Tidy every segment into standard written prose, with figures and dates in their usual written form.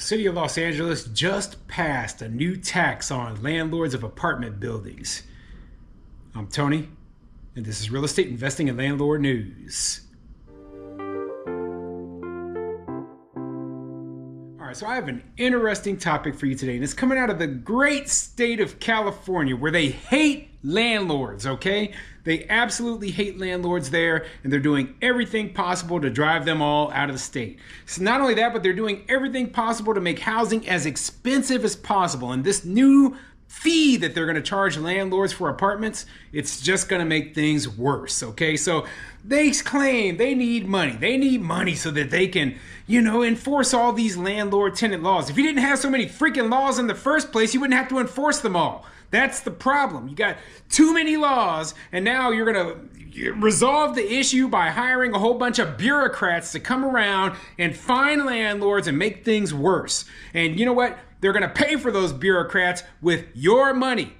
city of Los Angeles just passed a new tax on landlords of apartment buildings. I'm Tony, and this is Real Estate Investing and Landlord News. All right, so I have an interesting topic for you today, and it's coming out of the great state of California, where they hate landlords, okay? They absolutely hate landlords there, and they're doing everything possible to drive them all out of the state. So not only that, but they're doing everything possible to make housing as expensive as possible. And this new fee that they're going to charge landlords for apartments, it's just going to make things worse, okay? So they claim they need money. They need money so that they can, enforce all these landlord-tenant laws. If you didn't have so many freaking laws in the first place, you wouldn't have to enforce them all. That's the problem. You got too many laws, and now you're going to resolve the issue by hiring a whole bunch of bureaucrats to come around and fine landlords and make things worse. And you know what? They're going to pay for those bureaucrats with your money.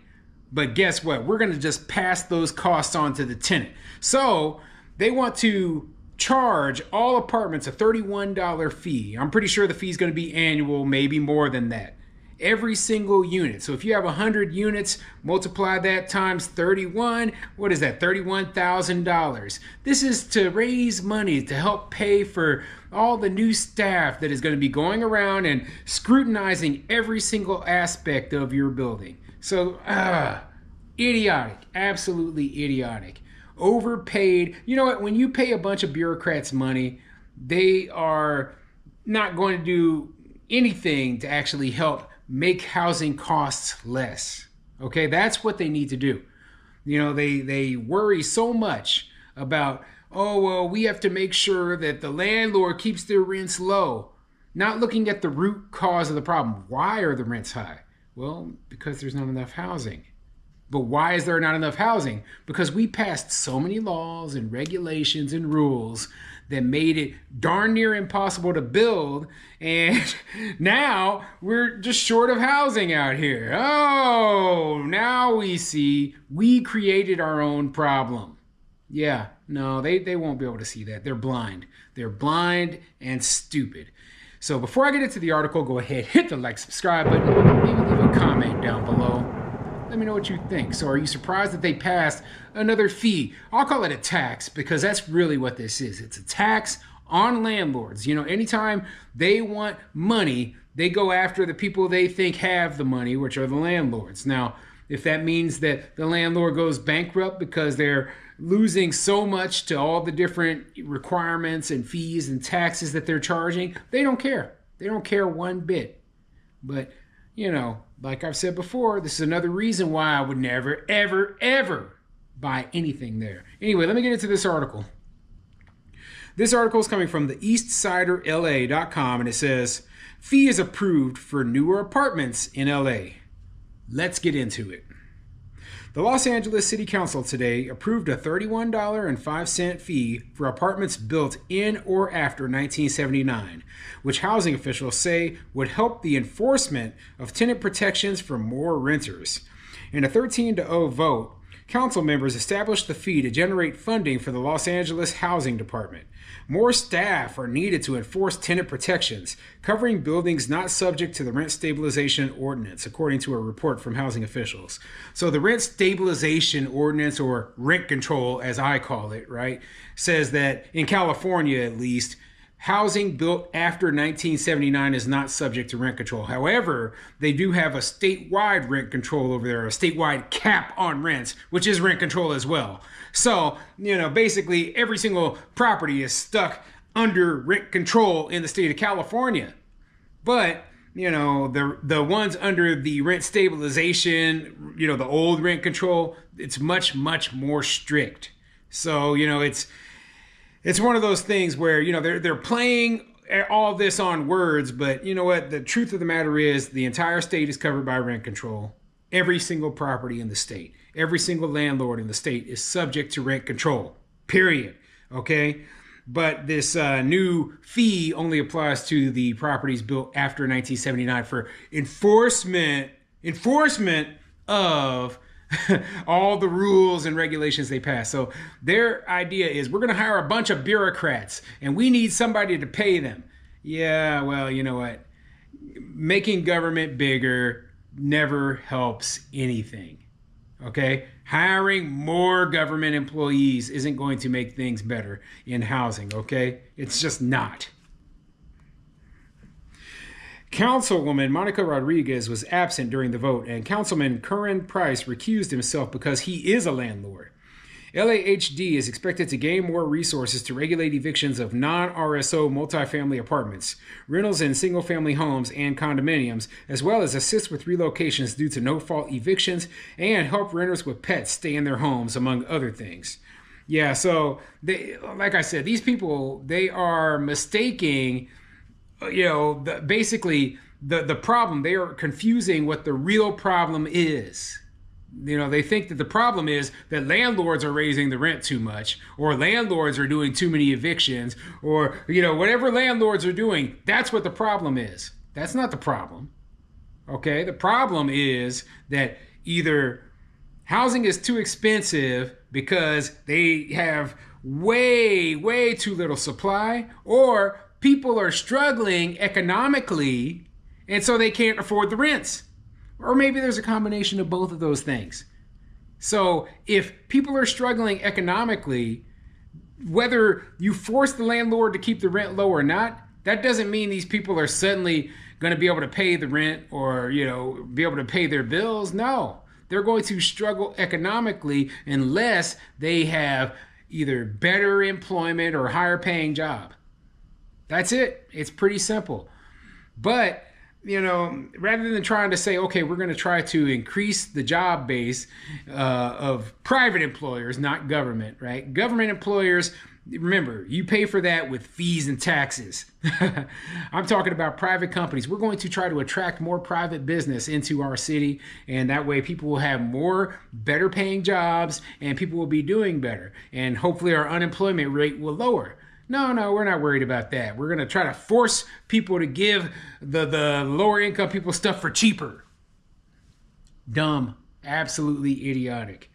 But guess what? We're going to just pass those costs on to the tenant. So they want to charge all apartments a $31 fee. I'm pretty sure the fee is going to be annual, maybe more than that. Every single unit. So if you have 100 units, multiply that times 31, what is that? $31,000. This is to raise money to help pay for all the new staff that is going to be going around and scrutinizing every single aspect of your building. So, idiotic, absolutely idiotic. Overpaid. You know what? When you pay a bunch of bureaucrats money, they are not going to do anything to actually help make housing costs less. Okay, that's what they need to do. They worry so much about, we have to make sure that the landlord keeps their rents low, not looking at the root cause of the problem. Why are the rents high? Well, because there's not enough housing. But why is there not enough housing? Because we passed so many laws and regulations and rules that made it darn near impossible to build, and now we're just short of housing out here. Oh, now we see we created our own problem. Yeah, no, they won't be able to see that. They're blind. They're blind and stupid. So before I get into the article, go ahead, hit the like, subscribe button, maybe leave a comment down below. Let me know what you think. So are you surprised that they passed another fee? I'll call it a tax because that's really what this is. It's a tax on landlords. Anytime they want money, they go after the people they think have the money, which are the landlords. Now, if that means that the landlord goes bankrupt because they're losing so much to all the different requirements and fees and taxes that they're charging, they don't care. They don't care one bit. But like I've said before, this is another reason why I would never, ever, ever buy anything there. Anyway, let me get into this article. This article is coming from the eastsiderla.com, and it says, fee is approved for newer apartments in LA. Let's get into it. The Los Angeles City Council today approved a $31.05 fee for apartments built in or after 1979, which housing officials say would help the enforcement of tenant protections for more renters. In a 13-0 vote, council members established the fee to generate funding for the Los Angeles Housing Department. More staff are needed to enforce tenant protections, covering buildings not subject to the rent stabilization ordinance, according to a report from housing officials. So the rent stabilization ordinance, or rent control as I call it, right, says that in California at least, housing built after 1979 is not subject to rent control. However, they do have a statewide rent control over there, a statewide cap on rents, which is rent control as well. So, basically every single property is stuck under rent control in the state of California. But, the ones under the rent stabilization, the old rent control, it's much, much more strict. So, it's one of those things where, they're playing all this on words, but you know what? The truth of the matter is the entire state is covered by rent control. Every single property in the state, every single landlord in the state is subject to rent control, period. Okay? But this new fee only applies to the properties built after 1979 for enforcement of all the rules and regulations they pass. So their idea is we're going to hire a bunch of bureaucrats and we need somebody to pay them. Yeah, well, you know what? making government bigger never helps anything. Okay? Hiring more government employees isn't going to make things better in housing, okay? It's just not. Councilwoman Monica Rodriguez was absent during the vote, and Councilman Curran Price recused himself because he is a landlord. LAHD is expected to gain more resources to regulate evictions of non-RSO multifamily apartments, rentals in single-family homes and condominiums, as well as assist with relocations due to no-fault evictions and help renters with pets stay in their homes, among other things. Yeah, so like I said, these people, they are mistaking, basically the problem. They are confusing what the real problem is. They think that the problem is that landlords are raising the rent too much, or landlords are doing too many evictions, or, whatever landlords are doing, that's what the problem is. That's not the problem. Okay? The problem is that either housing is too expensive because they have way, way too little supply, or people are struggling economically and so they can't afford the rents. Or maybe there's a combination of both of those things. So if people are struggling economically, whether you force the landlord to keep the rent low or not, that doesn't mean these people are suddenly going to be able to pay the rent or, be able to pay their bills. No, they're going to struggle economically unless they have either better employment or higher paying job. That's it. It's pretty simple. But rather than trying to say, okay, we're going to try to increase the job base of private employers, not government, right? Government employers, remember, you pay for that with fees and taxes. I'm talking about private companies. We're going to try to attract more private business into our city, and that way people will have more better paying jobs and people will be doing better. And hopefully our unemployment rate will lower. No, we're not worried about that. We're going to try to force people to give the lower income people stuff for cheaper. Dumb. Absolutely idiotic.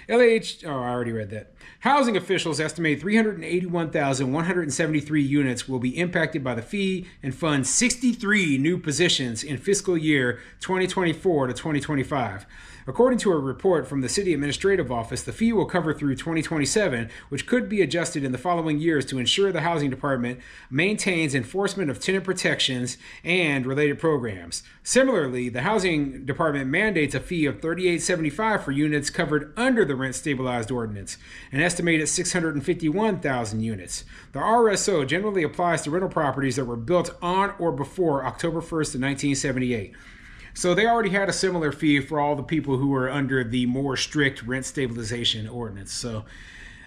I already read that. Housing officials estimate 381,173 units will be impacted by the fee and fund 63 new positions in fiscal year 2024 to 2025. According to a report from the City Administrative Office, the fee will cover through 2027, which could be adjusted in the following years to ensure the Housing Department maintains enforcement of tenant protections and related programs. Similarly, the Housing Department mandates a fee of $38.75 for units covered under the Rent Stabilized Ordinance, an estimated 651,000 units. The RSO generally applies to rental properties that were built on or before October 1st of 1978. So they already had a similar fee for all the people who were under the more strict rent stabilization ordinance. So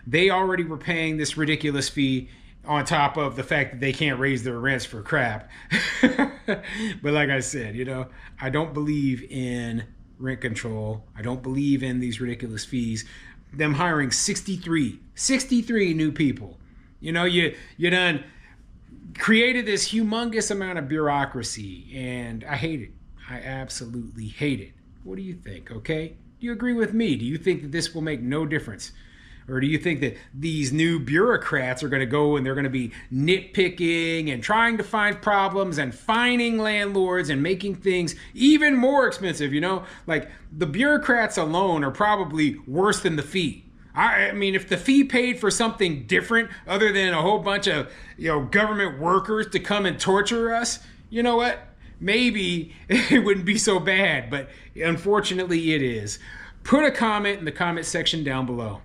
they already were paying this ridiculous fee on top of the fact that they can't raise their rents for crap. But like I said, I don't believe in rent control. I don't believe in these ridiculous fees. Them hiring 63 new people. You done created this humongous amount of bureaucracy, and I hate it. I absolutely hate it. What do you think, okay? Do you agree with me? Do you think that this will make no difference? Or do you think that these new bureaucrats are going to go and they're going to be nitpicking and trying to find problems and fining landlords and making things even more expensive, Like the bureaucrats alone are probably worse than the fee. I mean, if the fee paid for something different other than a whole bunch of, government workers to come and torture us, you know what? Maybe it wouldn't be so bad, but unfortunately it is. Put a comment in the comment section down below.